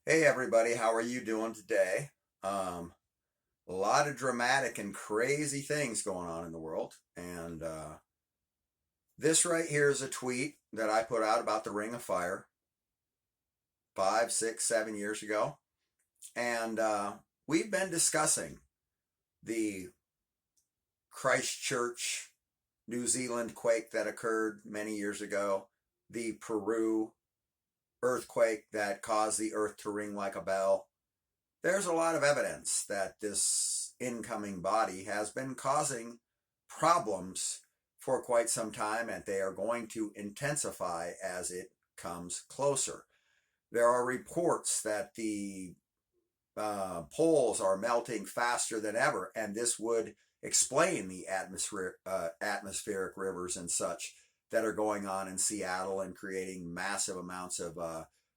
Hey everybody, how are you doing today? A lot of dramatic and crazy things going on in the world. And this right here is a tweet that I put out about the Ring of Fire 5, 6, 7 years ago. And we've been discussing the Christchurch, New Zealand quake that occurred many years ago, the Peru earthquake that caused the earth to ring like a bell. There's a lot of evidence that this incoming body has been causing problems for quite some time, and they are going to intensify as it comes closer. There are reports that the poles are melting faster than ever, and this would explain the atmospheric rivers and such that are going on in Seattle and creating massive amounts of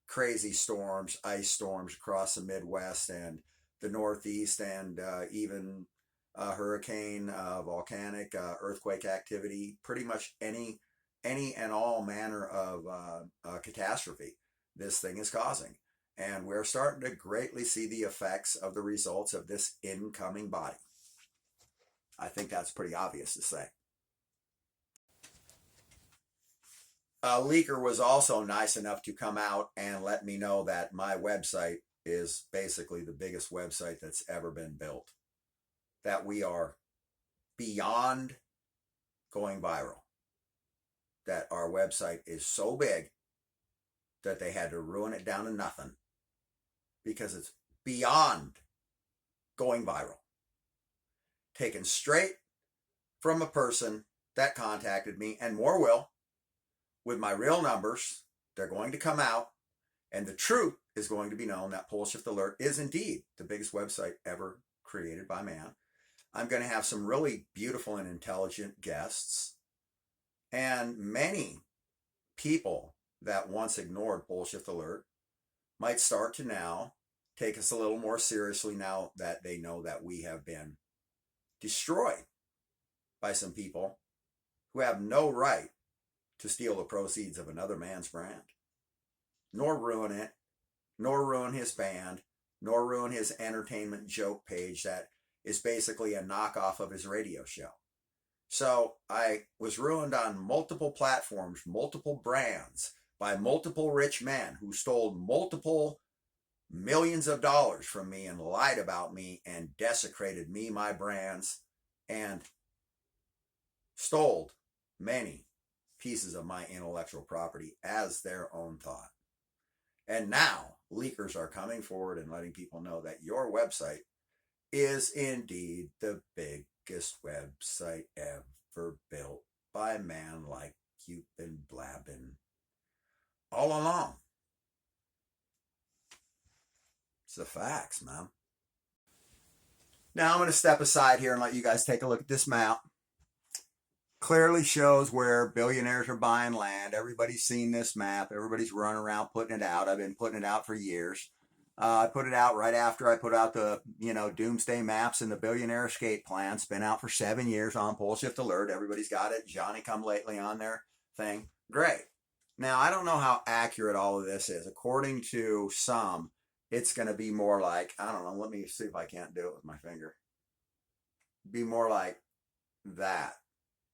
crazy storms, ice storms across the Midwest and the Northeast, and even hurricane, volcanic, earthquake activity, pretty much any and all manner of catastrophe this thing is causing. And we're starting to greatly see the effects of the results of this incoming body. I think that's pretty obvious to say. A leaker was also nice enough to come out and let me know that my website is basically the biggest website that's ever been built. That we are beyond going viral. That our website is so big that they had to ruin it down to nothing because it's beyond going viral. Taken straight from a person that contacted me, and more will, with my real numbers. They're going to come out, and the truth is going to be known that Poleshift Alert is indeed the biggest website ever created by man. I'm going to have some really beautiful and intelligent guests, and many people that once ignored Poleshift Alert might start to now take us a little more seriously now that they know that we have been destroyed by some people who have no right to steal the proceeds of another man's brand, nor ruin it, nor ruin his band, nor ruin his entertainment joke page that is basically a knockoff of his radio show. So I was ruined on multiple platforms, multiple brands, by multiple rich men who stole multiple millions of dollars from me and lied about me and desecrated me, my brands, and stole many pieces of my intellectual property as their own thought. And now leakers are coming forward and letting people know that your website is indeed the biggest website ever built by man, like you've been blabbing all along. It's the facts, man. Now I'm going to step aside here and let you guys take a look at this map. Clearly shows where billionaires are buying land. Everybody's seen this map. Everybody's running around putting it out. I've been putting it out for years. I put it out right after I put out the, doomsday maps and the billionaire escape plan. It's been out for 7 years on Poleshift Alert. Everybody's got it. Johnny come lately on their thing. Great. Now, I don't know how accurate all of this is. According to some, it's going to be more like, I don't know, let me see if I can't do it with my finger. Be more like that.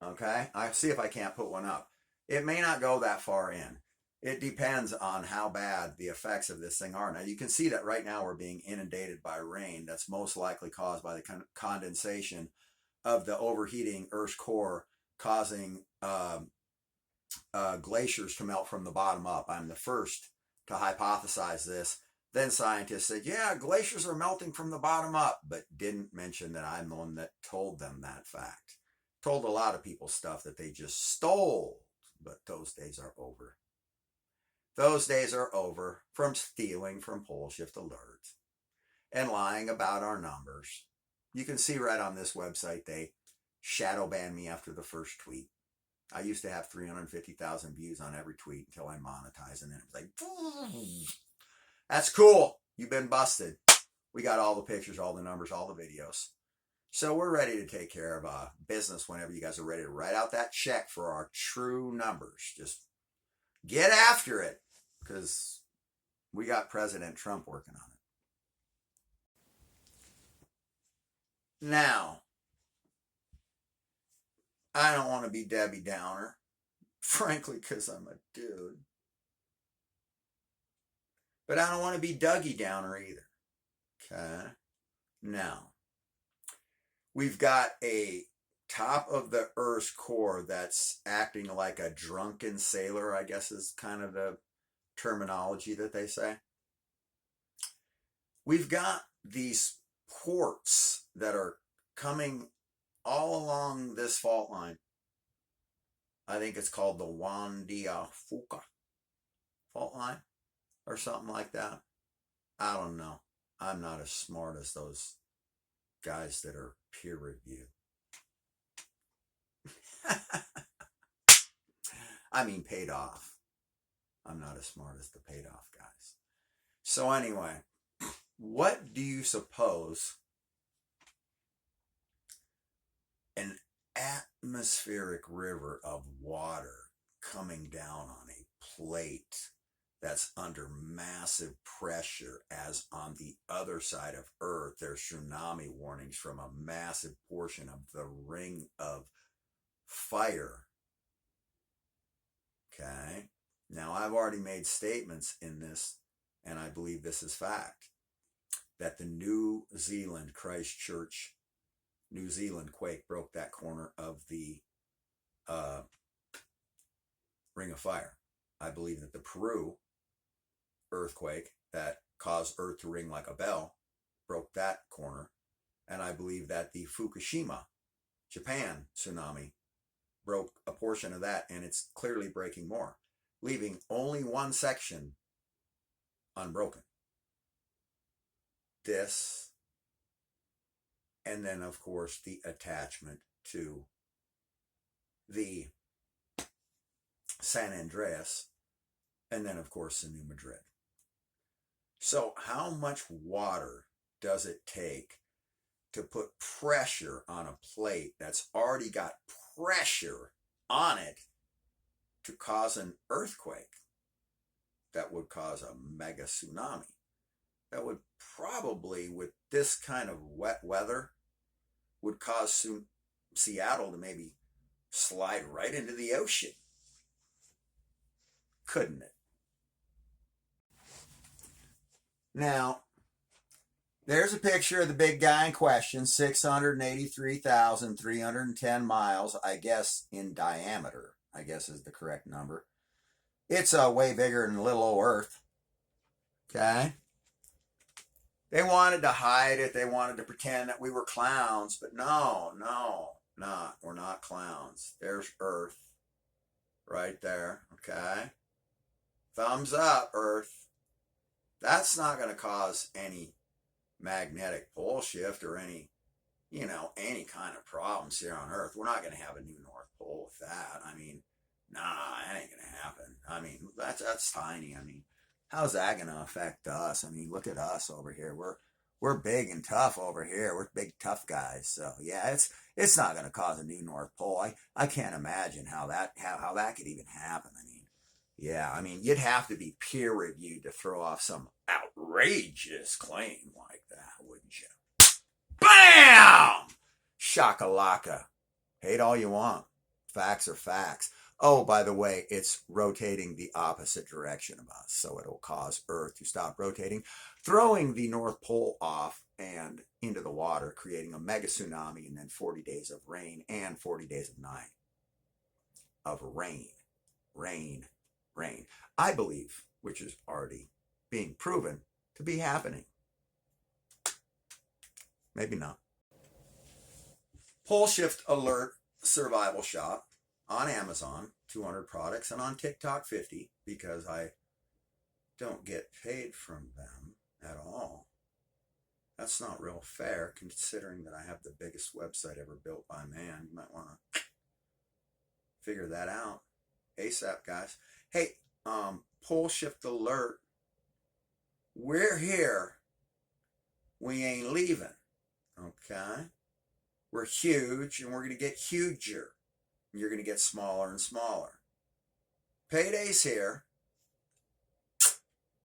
Okay? I see if I can't put one up. It may not go that far in. It depends on how bad the effects of this thing are. Now, you can see that right now we're being inundated by rain that's most likely caused by the condensation of the overheating Earth's core, causing glaciers to melt from the bottom up. I'm the first to hypothesize this. Then scientists said, yeah, glaciers are melting from the bottom up, but didn't mention that I'm the one that told them that fact. Told a lot of people stuff that they just stole, but those days are over. Those days are over from stealing from Poleshift Alert and lying about our numbers. You can see right on this website, they shadow banned me after the first tweet. I used to have 350,000 views on every tweet until I monetized, and then it was like, that's cool. You've been busted. We got all the pictures, all the numbers, all the videos. So we're ready to take care of business whenever you guys are ready to write out that check for our true numbers. Just get after it, because We got President Trump working on it. Now, I don't want to be Debbie Downer, frankly, because I'm a dude. But I don't want to be Dougie Downer either. Okay? Now, we've got a top of the Earth's core that's acting like a drunken sailor, I guess is kind of the terminology that they say. We've got these ports that are coming all along this fault line. I think it's called the Juan Fuca fault line or something like that. I don't know. I'm not as smart as those guys that are peer reviewed. I mean, paid off. I'm not as smart as the paid off guys. So anyway, what do you suppose an atmospheric river of water coming down on a plate that's under massive pressure, as on the other side of Earth there's tsunami warnings from a massive portion of the ring of fire? Okay, now I've already made statements in this, and I believe this is fact, that the New Zealand Christchurch, New Zealand quake broke that corner of the ring of fire. I believe that the Peru earthquake that caused Earth to ring like a bell broke that corner. And I believe that the Fukushima, Japan tsunami broke a portion of that, and it's clearly breaking more, leaving only one section unbroken. This, and then of course the attachment to the San Andreas, and then of course the New Madrid. So how much water does it take to put pressure on a plate that's already got pressure on it to cause an earthquake that would cause a mega tsunami? That would probably, with this kind of wet weather, would cause Seattle to maybe slide right into the ocean. Couldn't it? Now, there's a picture of the big guy in question, 683,310 miles, I guess, in diameter, I guess is the correct number. It's way bigger than little old Earth. Okay? They wanted to hide it. They wanted to pretend that we were clowns, but no, we're not clowns. There's Earth right there, okay? Thumbs up, Earth. That's not going to cause any magnetic pole shift or any kind of problems here on Earth. We're not going to have a new North Pole with that. I mean, nah, that ain't going to happen. I mean, that's tiny. I mean, how's that going to affect us? I mean, look at us over here. We're big and tough over here. We're big tough guys. So yeah, it's not going to cause a new North Pole. I can't imagine how that could even happen. I mean, yeah, I mean, you'd have to be peer reviewed to throw off some outrageous claim like that, wouldn't you? Bam! Shakalaka. Hate all you want. Facts are facts. Oh, by the way, it's rotating the opposite direction of us, so it'll cause Earth to stop rotating, throwing the North Pole off and into the water, creating a mega tsunami, and then 40 days of rain and 40 days of night of rain. I believe, which is already being proven to be happening. Maybe not. Poleshift Alert Survival Shop on Amazon, 200 products, and on TikTok 50, because I don't get paid from them at all. That's not real fair, considering that I have the biggest website ever built by man. You might want to figure that out ASAP, guys. Hey, Poleshift Alert, we're here. We ain't leaving. Okay? We're huge, and we're going to get huger. And you're going to get smaller and smaller. Payday's here.